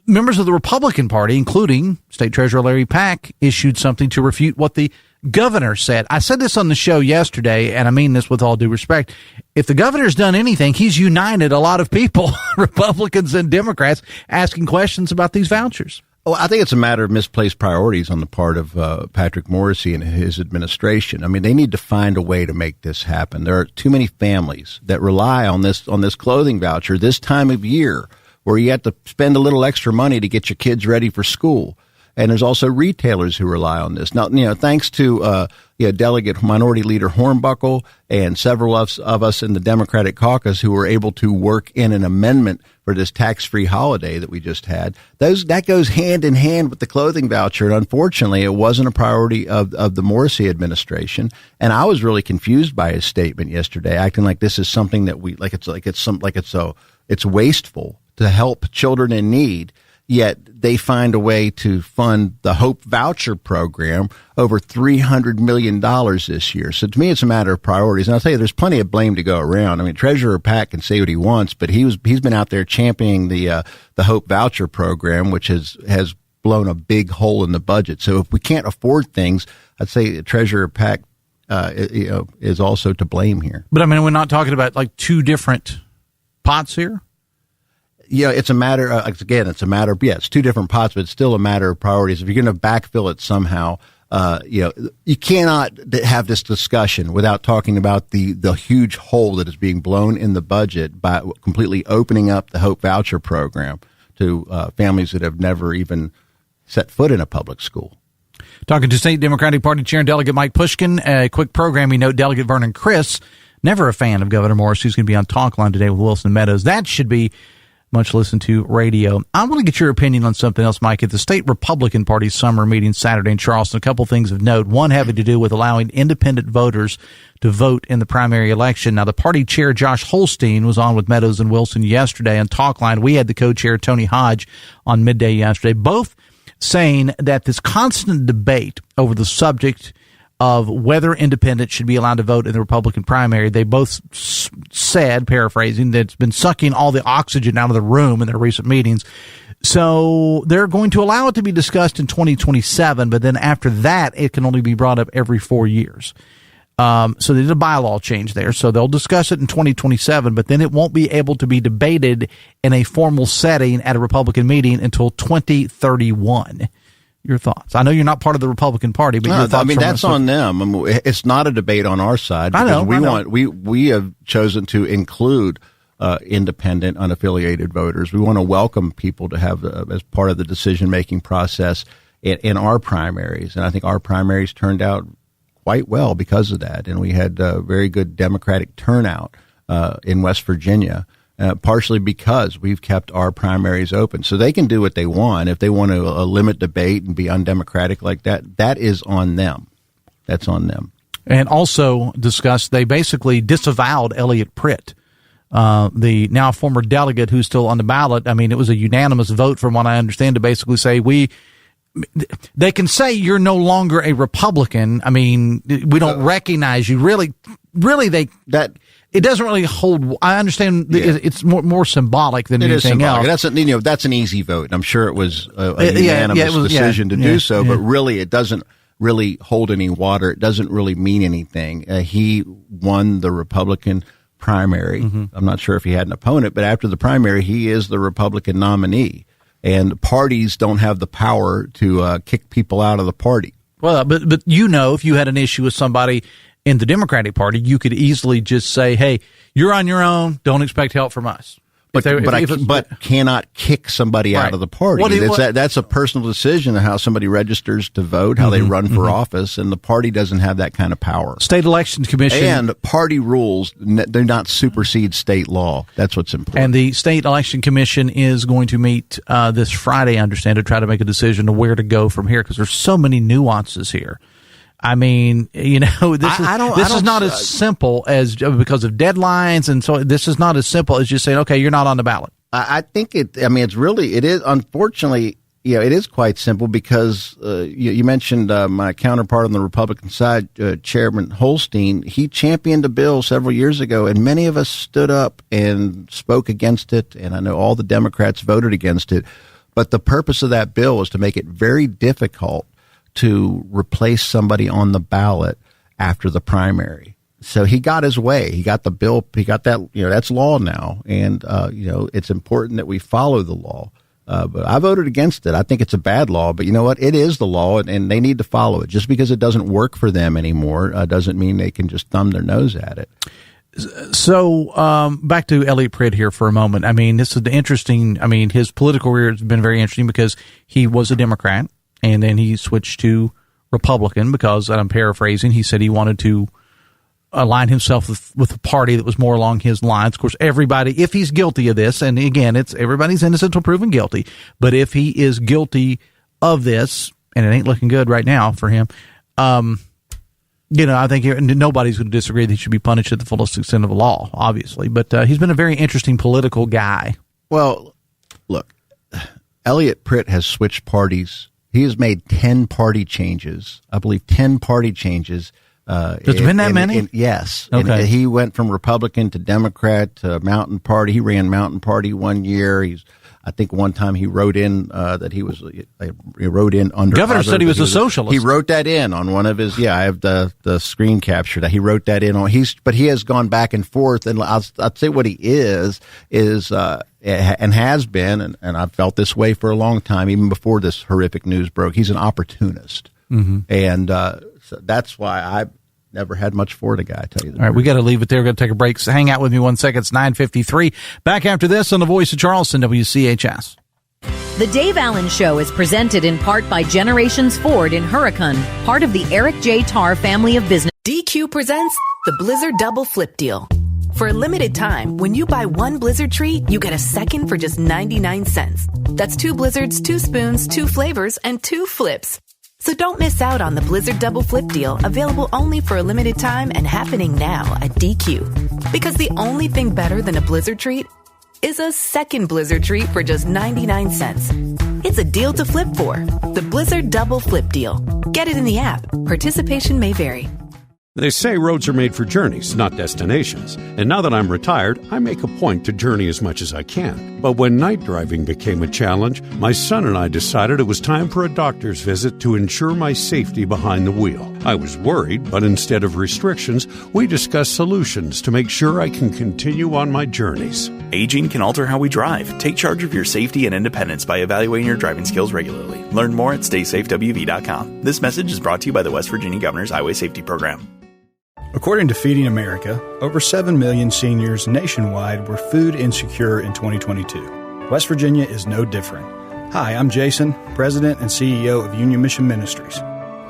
Members of the Republican Party, including State Treasurer Larry Pack, issued something to refute what the governor said. I said this on the show yesterday, and I mean this with all due respect. If the governor's done anything, he's united a lot of people, Republicans and Democrats, asking questions about these vouchers. Well, I think it's a matter of misplaced priorities on the part of Patrick Morrisey and his administration. They need to find a way to make this happen. There are too many families that rely on this clothing voucher this time of year, where you have to spend a little extra money to get your kids ready for school. And there's also retailers who rely on this. Now, thanks to Delegate Minority Leader Hornbuckle and several of us in the Democratic caucus who were able to work in an amendment for this tax-free holiday that we just had. That goes hand in hand with the clothing voucher. And unfortunately, it wasn't a priority of the Morrisey administration. And I was really confused by his statement yesterday, acting like this is something that it's wasteful to help children in need. Yet they find a way to fund the Hope Voucher Program over $300 million this year. So to me, it's a matter of priorities. And I'll tell you, there's plenty of blame to go around. Treasurer Pack can say what he wants, but he's been out there championing the Hope Voucher Program, which has blown a big hole in the budget. So if we can't afford things, I'd say Treasurer Pack is also to blame here. But I mean, we're not talking about like two different pots here. Yeah, it's a matter. It's two different pots, but it's still a matter of priorities. If you're going to backfill it somehow, you cannot have this discussion without talking about the huge hole that is being blown in the budget by completely opening up the Hope Voucher program to families that have never even set foot in a public school. Talking to State Democratic Party Chair and Delegate Mike Pushkin. A quick programming note, Delegate Vernon Criss, never a fan of Governor Morris, who's going to be on Talk Line today with Wilson Meadows. That should be much listened to radio. I want to get your opinion on something else, Mike. At the State Republican Party summer meeting Saturday in Charleston, a couple things of note. One having to do with allowing independent voters to vote in the primary election. Now, the party chair, Josh Holstein, was on with Meadows and Wilson yesterday on Talk Line. We had the co-chair, Tony Hodge, on midday yesterday, both saying that this constant debate over the subject of whether independents should be allowed to vote in the Republican primary, they both said, paraphrasing, that it's been sucking all the oxygen out of the room in their recent meetings. So they're going to allow it to be discussed in 2027, but then after that, it can only be brought up every 4 years. So they did a bylaw change there. So they'll discuss it in 2027, but then it won't be able to be debated in a formal setting at a Republican meeting until 2031. Your thoughts? I know you're not part of the Republican Party, but your thoughts. I mean, that's on them. I mean, it's not a debate on our side. Because we have chosen to include independent, unaffiliated voters. We want to welcome people to have as part of the decision-making process in our primaries, and I think our primaries turned out quite well because of that, and we had very good Democratic turnout in West Virginia. Partially because we've kept our primaries open. So they can do what they want. If they want to limit debate and be undemocratic like that, that is on them. That's on them. And also discussed, they basically disavowed Elliot Pritt, the now former delegate who's still on the ballot. I mean, it was a unanimous vote from what I understand to basically say they can say you're no longer a Republican. I mean, we don't recognize you. Really, it doesn't really hold. I understand it's more symbolic than anything else. That's an easy vote. I'm sure it was a unanimous decision to do so, but really it doesn't really hold any water. It doesn't really mean anything. He won the Republican primary. Mm-hmm. I'm not sure if he had an opponent, but after the primary, he is the Republican nominee. And parties don't have the power to kick people out of the party. Well, but if you had an issue with somebody in the Democratic Party, you could easily just say, hey, you're on your own. Don't expect help from us. But cannot kick somebody out of the party. That's a personal decision of how somebody registers to vote, how they run for office, and the party doesn't have that kind of power. State Election Commission. And party rules, do not supersede state law. That's what's important. And the State Election Commission is going to meet this Friday, I understand, to try to make a decision of where to go from here, because there's so many nuances here. I mean, this is not as simple as because of deadlines, and so this is not as simple as just saying, okay, you're not on the ballot. I think it is, unfortunately, it is quite simple because you mentioned my counterpart on the Republican side, Chairman Holstein. He championed a bill several years ago, and many of us stood up and spoke against it, and I know all the Democrats voted against it. But the purpose of that bill was to make it very difficult to replace somebody on the ballot after the primary. So he got his way. He got the bill. He got that, that's law now. And, it's important that we follow the law. But I voted against it. I think it's a bad law, but you know what? It is the law, and they need to follow it. Just because it doesn't work for them anymore doesn't mean they can just thumb their nose at it. So back to Elliot Pritt here for a moment. I mean, this is interesting. I mean, his political career has been very interesting because he was a Democrat. And then he switched to Republican because, and I'm paraphrasing, he said he wanted to align himself with a party that was more along his lines. Of course, everybody, if he's guilty of this, and again, it's everybody's innocent until proven guilty, but if he is guilty of this, and it ain't looking good right now for him, I think nobody's going to disagree that he should be punished at the fullest extent of the law, obviously. But he's been a very interesting political guy. Well, look, Elliot Pritt has switched parties. He has made 10 party changes. I believe 10 party changes. There's been that many? Yes. Okay. And he went from Republican to Democrat to Mountain Party. He ran Mountain Party one year. I think one time he wrote in that he wrote in under. Governor said he was a socialist. He wrote that in on one of his. Yeah, I have the screen capture that he wrote that in on. But he has gone back and forth, and I'll say what he is and has been, and I've felt this way for a long time, even before this horrific news broke. He's an opportunist, and so that's why I've never had much for the guy, I tell you the All right, truth. we got to leave it there. We're going to take a break. So hang out with me 1 second. It's 9:53. Back after this on the Voice of Charleston, WCHS. The Dave Allen Show is presented in part by Generations Ford in Huracan, part of the Eric J. Tarr family of business. DQ presents the Blizzard Double Flip Deal. For a limited time, when you buy one Blizzard treat, you get a second for just 99 cents. That's 2 Blizzards, 2 spoons, 2 flavors, and 2 flips. So don't miss out on the Blizzard Double Flip Deal, available only for a limited time and happening now at DQ. Because the only thing better than a Blizzard treat is a second Blizzard treat for just 99 cents. It's a deal to flip for. The Blizzard Double Flip Deal. Get it in the app. Participation may vary. They say roads are made for journeys, not destinations. And now that I'm retired, I make a point to journey as much as I can. But when night driving became a challenge, my son and I decided it was time for a doctor's visit to ensure my safety behind the wheel. I was worried, but instead of restrictions, we discussed solutions to make sure I can continue on my journeys. Aging can alter how we drive. Take charge of your safety and independence by evaluating your driving skills regularly. Learn more at StaySafeWV.com. This message is brought to you by the West Virginia Governor's Highway Safety Program. According to Feeding America, over 7 million seniors nationwide were food insecure in 2022. West Virginia is no different. Hi, I'm Jason, President and CEO of Union Mission Ministries.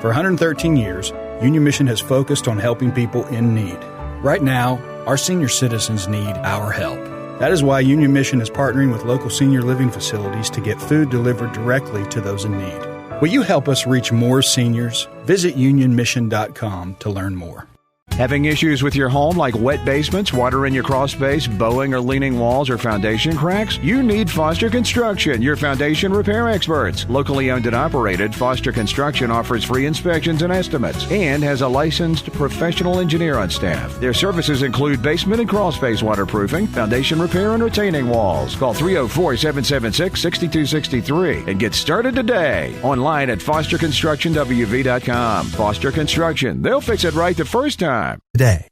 For 113 years, Union Mission has focused on helping people in need. Right now, our senior citizens need our help. That is why Union Mission is partnering with local senior living facilities to get food delivered directly to those in need. Will you help us reach more seniors? Visit unionmission.com to learn more. Having issues with your home like wet basements, water in your crawl space, bowing or leaning walls, or foundation cracks? You need Foster Construction, your foundation repair experts. Locally owned and operated, Foster Construction offers free inspections and estimates and has a licensed professional engineer on staff. Their services include basement and crawl space waterproofing, foundation repair, and retaining walls. Call 304-776-6263 and get started today. Online at fosterconstructionwv.com. Foster Construction. They'll fix it right the first time. Today.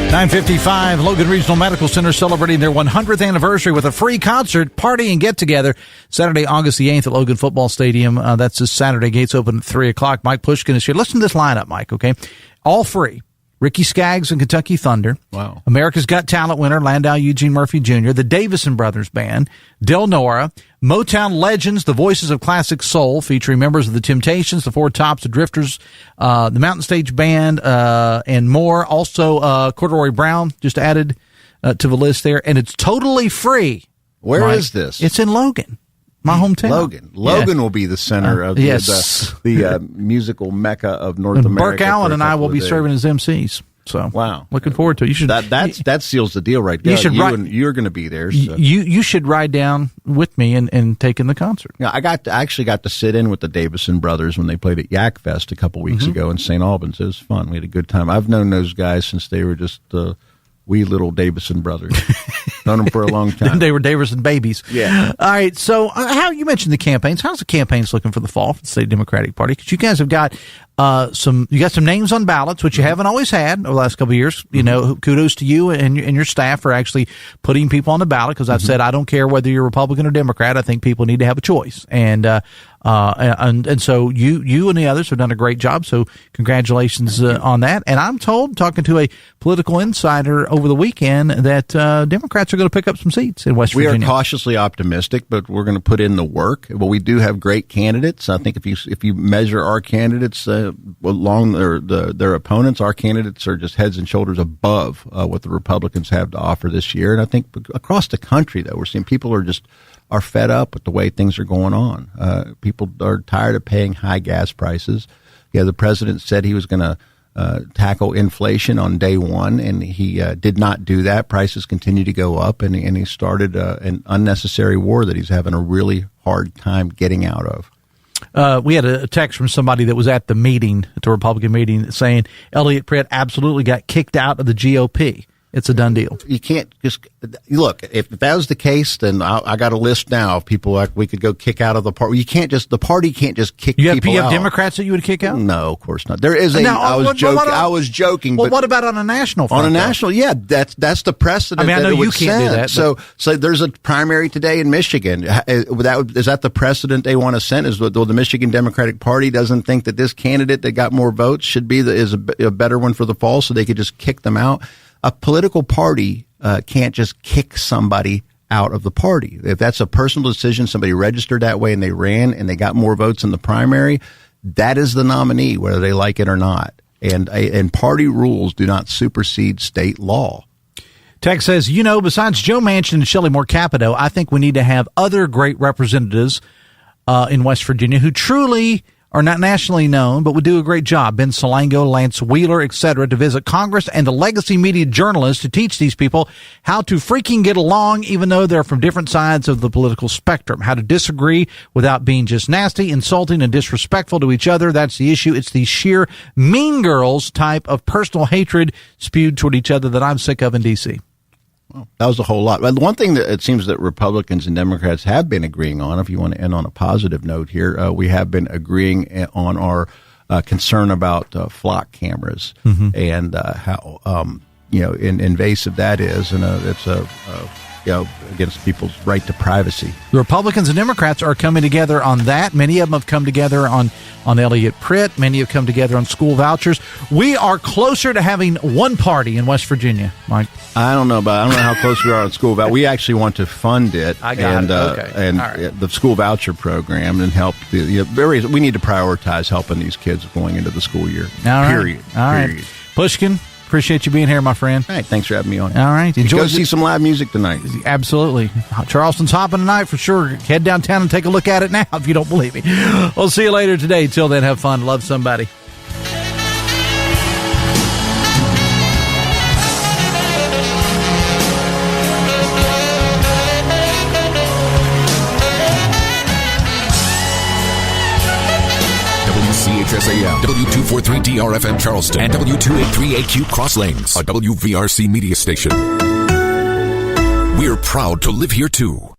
$9:55, Logan Regional Medical Center celebrating their 100th anniversary with a free concert, party, and get-together Saturday, August the 8th at Logan Football Stadium. That's this Saturday. Gates open at 3 o'clock. Mike Pushkin is here. Listen to this lineup, Mike, okay? All free. Ricky Skaggs and Kentucky Thunder. Wow. America's Got Talent winner Landau Eugene Murphy Jr., the Davison Brothers Band, Del Nora, Motown Legends, the Voices of Classic Soul, featuring members of the Temptations, the Four Tops, the Drifters, the Mountain Stage Band, and more. Also, Corduroy Brown just added to the list there, and it's totally free. Where Mike. is this? It's in Logan. My hometown. Logan will be the center of the musical mecca of North America. Burke Allen and I will be serving as MCs. So wow, looking forward to it. You should that seals the deal right there. You're going to be there. So. You should ride down with me and take in the concert. Yeah, I actually got to sit in with the Davison Brothers when they played at Yak Fest a couple weeks ago in St. Albans. It was fun. We had a good time. I've known those guys since they were just wee little Davison brothers. Known them for a long time. They were Davison babies. Yeah. All right. So, how you mentioned the campaigns? How's the campaigns looking for the fall for the State Democratic Party? Because you guys have got some names on ballots, which you haven't always had over the last couple of years. You know, kudos to you and your staff for actually putting people on the ballot. Because I've said I don't care whether you're Republican or Democrat. I think people need to have a choice. And so you and the others have done a great job. So congratulations on that. And I'm told, talking to a political insider over the weekend, that Democrats are going to pick up some seats in West Virginia. We are cautiously optimistic, but we're going to put in the work. But we do have great candidates. I think if you measure our candidates along their opponents, our candidates are just heads and shoulders above what the Republicans have to offer this year. And I think across the country, though, we're seeing people are fed up with the way things are going on. People are tired of paying high gas prices. Yeah, the president said he was going to tackle inflation on day one, and he did not do that. Prices continue to go up, and he started an unnecessary war that he's having a really hard time getting out of. We had a text from somebody that was at the meeting, at the Republican meeting, saying Elliot Pritt absolutely got kicked out of the GOP. it's a done deal. You can't just look. If that was the case, then I got a list now of people like we could go kick out of the party. You can't just the party can't just kick people out. You have Democrats that you would kick out? No, of course not. There is a. Now, I was joking. Well, but what about on a national front? On a national, yeah, that's the precedent. I know you can't do that. So there's a primary today in Michigan. Is that the precedent they want to set? Is the Michigan Democratic Party doesn't think that this candidate that got more votes should be is a better one for the fall, so they could just kick them out. A political party can't just kick somebody out of the party. If that's a personal decision, somebody registered that way and they ran and they got more votes in the primary, that is the nominee, whether they like it or not. And party rules do not supersede state law. Tex says, besides Joe Manchin and Shelley Moore Capito, I think we need to have other great representatives in West Virginia who truly are not nationally known, but would do a great job. Ben Salango, Lance Wheeler, etc., to visit Congress and the legacy media journalists to teach these people how to freaking get along, even though they're from different sides of the political spectrum. How to disagree without being just nasty, insulting, and disrespectful to each other. That's the issue. It's the sheer mean girls type of personal hatred spewed toward each other that I'm sick of in D.C. Well, that was a whole lot. But one thing that it seems that Republicans and Democrats have been agreeing on, if you want to end on a positive note here, we have been agreeing on our concern about flock cameras and how invasive that is, and it's against people's right to privacy. The Republicans and Democrats are coming together on that. Many of them have come together on Elliott Pritt. Many have come together on school vouchers. We are closer to having one party in West Virginia, Mike. I don't know how close we are on school voucher. We actually want to fund it. The school voucher program and help we need to prioritize helping these kids going into the school year. All right. Period. All right. Pushkin, appreciate you being here, my friend. Hey, thanks for having me on. All right. Go see some live music tonight. Absolutely. Charleston's hopping tonight for sure. Head downtown and take a look at it now if you don't believe me. We'll see you later today. Till then, have fun. Love somebody. WCHS AM, W243DRFM Charleston, and W283AQ Cross Lanes, a WVRC media station. We're proud to live here too.